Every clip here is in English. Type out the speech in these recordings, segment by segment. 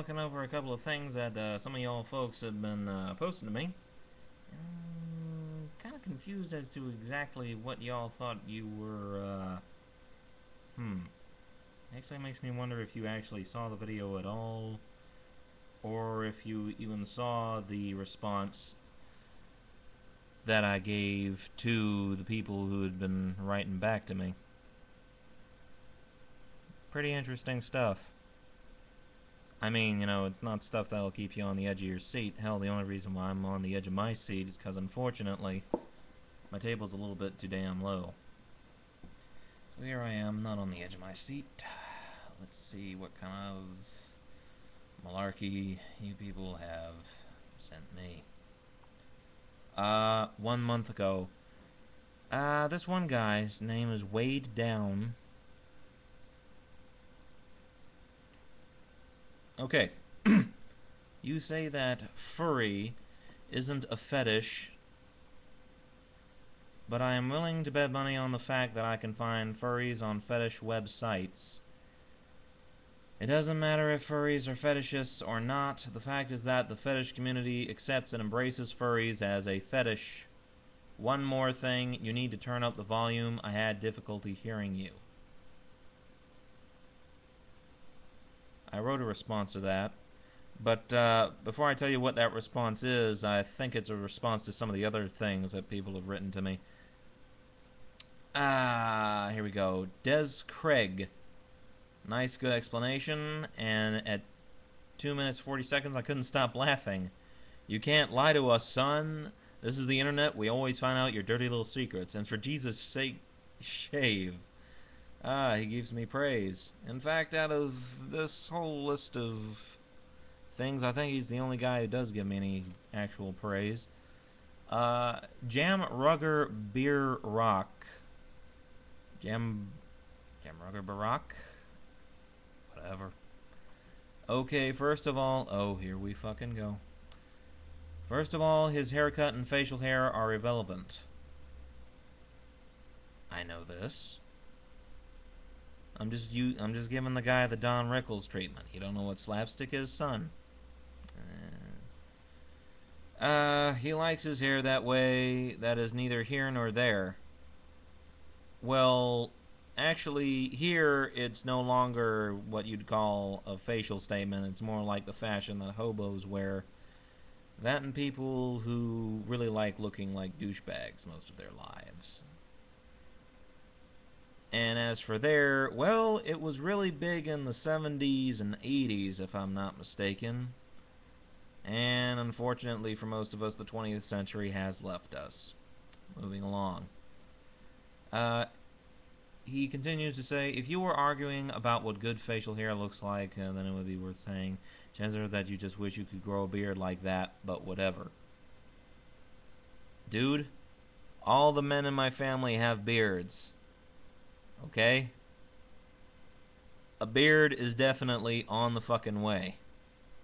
looking over a couple of things that some of y'all folks have been posting to me. Kind of confused as to exactly what y'all thought you were, Actually makes me wonder if you actually saw the video at all, or if you even saw the response that I gave to the people who had been writing back to me. Pretty interesting stuff. I mean, you know, it's not stuff that'll keep you on the edge of your seat. Hell, the only reason why I'm on the edge of my seat is because, unfortunately, my table's a little bit too damn low. So here I am, not on the edge of my seat. Let's see what kind of malarkey you people have sent me. 1 month ago. This one guy's name is Wade Down. Okay. You say that furry isn't a fetish, but I am willing to bet money on the fact that I can find furries on fetish websites. It doesn't matter if furries are fetishists or not, the fact is that the fetish community accepts and embraces furries as a fetish. One more thing, you need to turn up the volume. I had difficulty hearing you. I wrote a response to that. But before I tell you what that response is, I think it's a response to some of the other things that people have written to me. Here we go. Des Craig. Nice, good explanation, and at 2 minutes 40 seconds I couldn't stop laughing. You can't lie to us, son. This is the internet. We always find out your dirty little secrets. And for Jesus' sake, shave. He gives me praise. In fact, out of this whole list of things, I think he's the only guy who does give me any actual praise. Jam Rugger Beer Rock. Jam Rugger Barack? Whatever. Okay, first of all, oh, here we fucking go. First of all, his haircut and facial hair are irrelevant. I know this. I'm just giving the guy the Don Rickles treatment. You don't know what slapstick is, son? He likes his hair that way. That is neither here nor there. Well, actually, here it's no longer what you'd call a facial statement. It's more like the fashion that hobos wear. That and people who really like looking like douchebags most of their lives. And as for there, well, it was really big in the 70s and 80s, if I'm not mistaken. And unfortunately for most of us, the 20th century has left us. Moving along. He continues to say, if you were arguing about what good facial hair looks like, then it would be worth saying. Chances are that you just wish you could grow a beard like that, but whatever. Dude, all the men in my family have beards. Okay? A beard is definitely on the fucking way.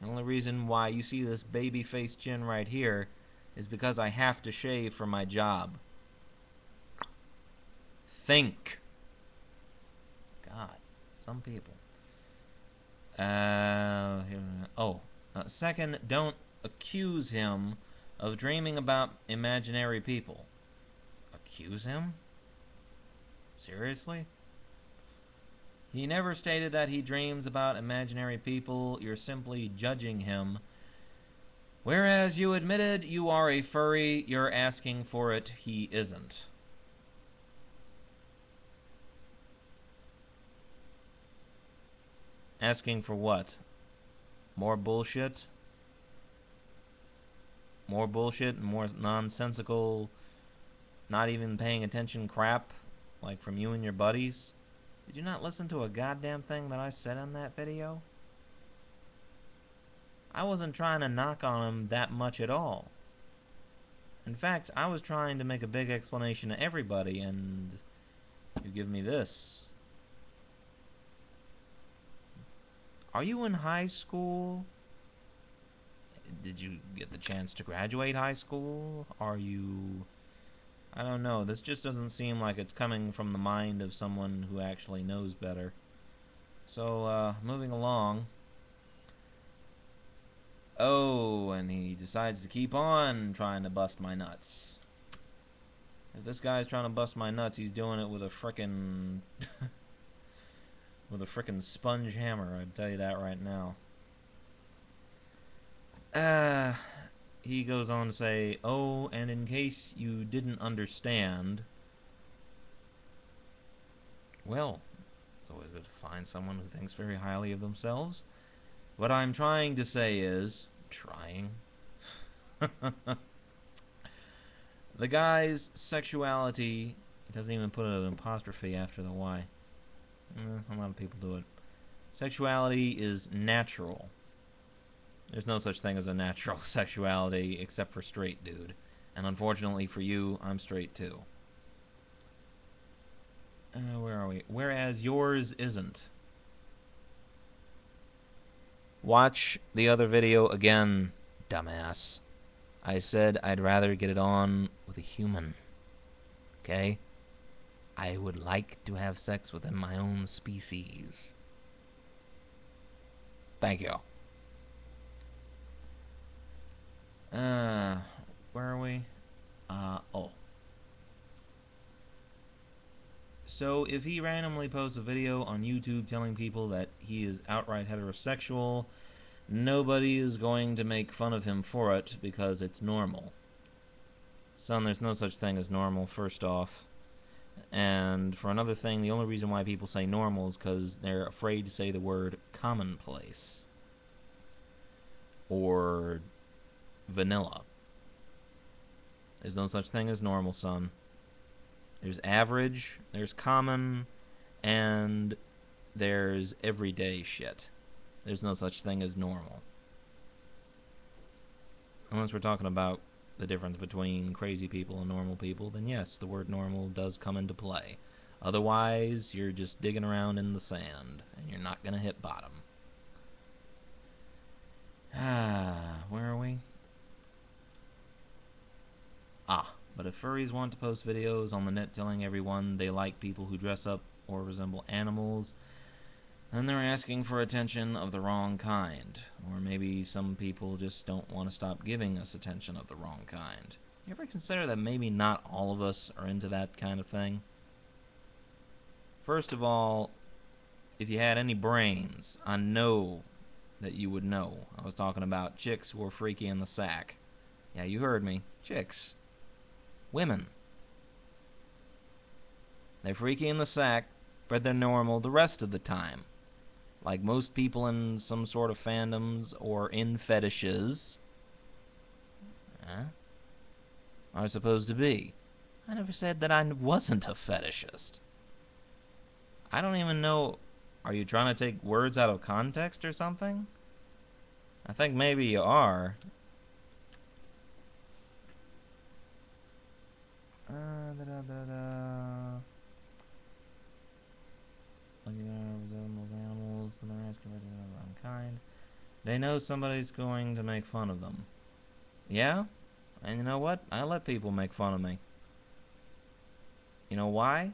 The only reason why you see this baby face chin right here is because I have to shave for my job. Think. God, some people. Second, don't accuse him of dreaming about imaginary people. Accuse him? Seriously? He never stated that he dreams about imaginary people. You're simply judging him. Whereas you admitted you are a furry, you're asking for it, he isn't. Asking for what? More bullshit? More bullshit and more nonsensical, not even paying attention crap, like from you and your buddies? Did you not listen to a goddamn thing that I said in that video? I wasn't trying to knock on him that much at all. In fact, I was trying to make a big explanation to everybody, and you give me this. Are you in high school? Did you get the chance to graduate high school? Are you... I don't know. This just doesn't seem like it's coming from the mind of someone who actually knows better. So, moving along. Oh, and he decides to keep on trying to bust my nuts. If this guy's trying to bust my nuts, he's doing it with a frickin' with a frickin' sponge hammer. I'd tell you that right now. He goes on to say, oh, and in case you didn't understand, well, it's always good to find someone who thinks very highly of themselves. What I'm trying to say is, the guy's sexuality, he doesn't even put an apostrophe after the Y. A lot of people do it. Sexuality is natural. There's no such thing as a natural sexuality except for straight dude. And unfortunately for you, I'm straight too. Where are we? Whereas yours isn't. Watch the other video again, dumbass. I said I'd rather get it on with a human. Okay? I would like to have sex within my own species. Thank you. Where are we? Oh. So if he randomly posts a video on YouTube telling people that he is outright heterosexual, nobody is going to make fun of him for it because it's normal. Son, there's no such thing as normal, first off. And for another thing, the only reason why people say normal is because they're afraid to say the word commonplace. Or vanilla. There's no such thing as normal, son. There's average, there's common, and there's everyday shit. There's no such thing as normal. Unless we're talking about the difference between crazy people and normal people, then yes, the word normal does come into play. Otherwise, you're just digging around in the sand, and you're not going to hit bottom. Where are we? But if furries want to post videos on the net telling everyone they like people who dress up or resemble animals, then they're asking for attention of the wrong kind. Or maybe some people just don't want to stop giving us attention of the wrong kind. You ever consider that maybe not all of us are into that kind of thing? First of all, if you had any brains, I know that you would know. I was talking about chicks who are freaky in the sack. Yeah, you heard me. Chicks. Women. They're freaky in the sack, but they're normal the rest of the time. Like most people in some sort of fandoms or in fetishes are supposed to be. I never said that I wasn't a fetishist. I don't even know, are you trying to take words out of context or something? I think maybe you are. Animals, and they're asking for the wrong kind. They know somebody's going to make fun of them. Yeah? And you know what? I let people make fun of me. You know why?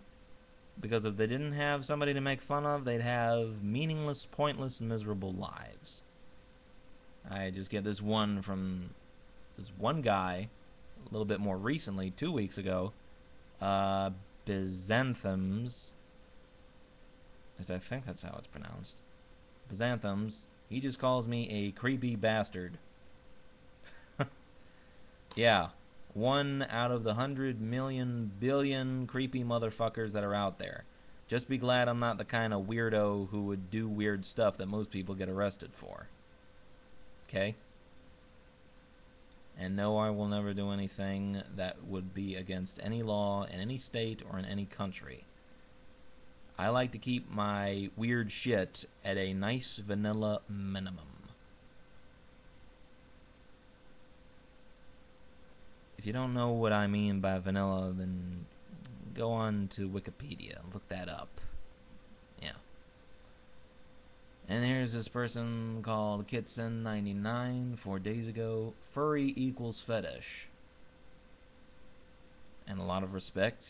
Because if they didn't have somebody to make fun of, they'd have meaningless, pointless, miserable lives. I just get this one from this one guy, a little bit more recently, 2 weeks ago, Byzanthums, as I think that's how it's pronounced. Byzanthums, he just calls me a creepy bastard. Yeah, 1 out of the 100 million billion creepy motherfuckers that are out there. Just be glad I'm not the kind of weirdo who would do weird stuff that most people get arrested for. Okay? And no, I will never do anything that would be against any law in any state or in any country. I like to keep my weird shit at a nice vanilla minimum. If you don't know what I mean by vanilla, then go on to Wikipedia and look that up. Yeah. And here's this person called Kitson99 4 days ago. Furry equals fetish. In a lot of respects,